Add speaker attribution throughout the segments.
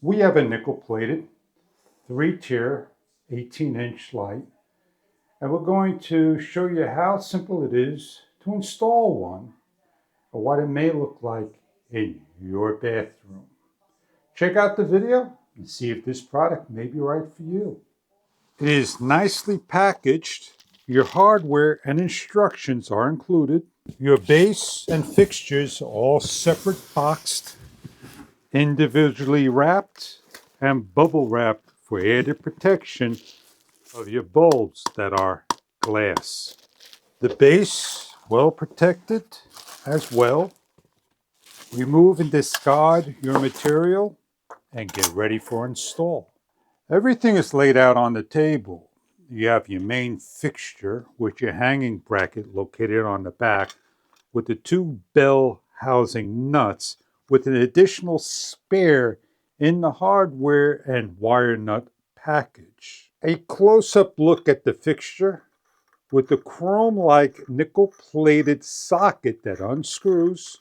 Speaker 1: We have a nickel-plated 3-tier 18-inch light, and we're going to show you how simple it is to install one or what it may look like in your bathroom. Check out the video and see if this product may be right for you. It is nicely packaged. Your hardware and instructions are included. Your base and fixtures are all separate boxed, individually wrapped, and bubble wrapped for added protection of your bulbs that are glass. The base well protected as well. Remove and discard your material and get ready for install. Everything is laid out on the table. You have your main fixture with your hanging bracket located on the back with the 2 bell housing nuts with an additional spare in the hardware and wire nut package. A close-up look at the fixture with the chrome-like nickel-plated socket that unscrews.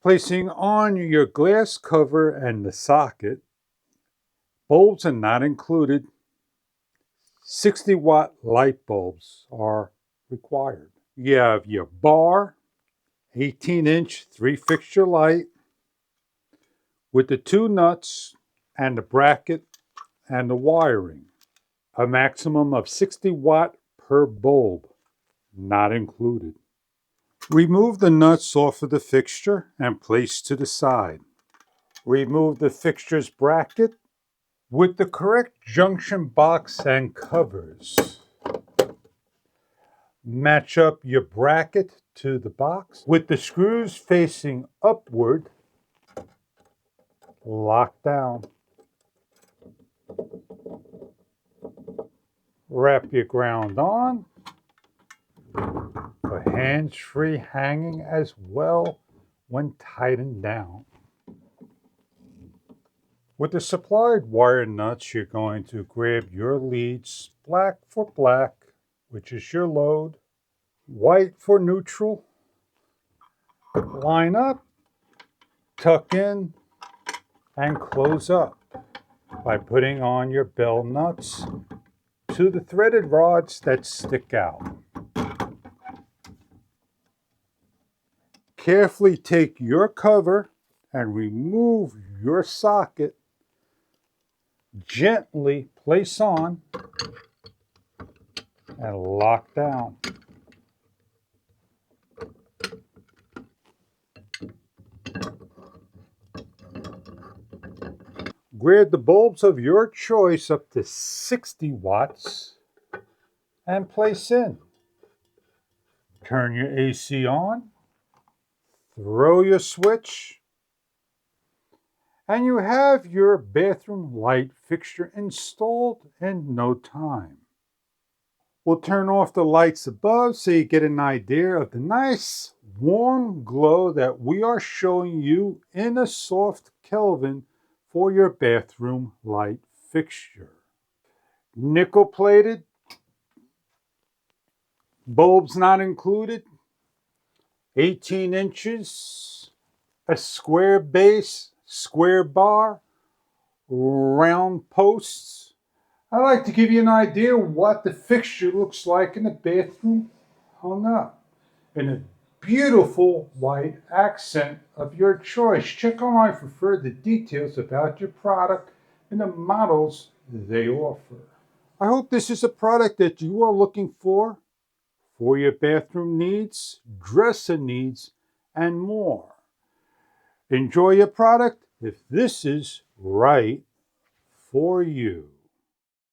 Speaker 1: Placing on your glass cover and the socket. Bulbs are not included. 60-watt light bulbs are required. You have your bar, 18-inch 3-fixture light with the 2 nuts and the bracket and the wiring. A maximum of 60 watt per bulb, not included. Remove the nuts off of the fixture and place to the side. Remove the fixture's bracket with the correct junction box and covers. Match up your bracket to the box with the screws facing upward. Lock down. Wrap your ground on. For hands-free hanging as well when tightened down. With the supplied wire nuts, you're going to grab your leads, black for black, which is your load, white for neutral, line up, tuck in, and close up by putting on your bell nuts to the threaded rods that stick out. Carefully take your cover and remove your socket. Gently place on and lock down. Grab the bulbs of your choice up to 60 watts and place in. Turn your AC on, throw your switch, and you have your bathroom light fixture installed in no time. We'll turn off the lights above so you get an idea of the nice warm glow that we are showing you in a soft Kelvin for your bathroom light fixture. Nickel plated, bulbs not included, 18 inches, a square base, square bar, round posts. I like to give you an idea what the fixture looks like in the bathroom hung up in a beautiful white accent of your choice. Check online for further details about your product and the models they offer. I hope this is a product that you are looking for your bathroom needs, dresser needs, and more. Enjoy your product if this is right for you.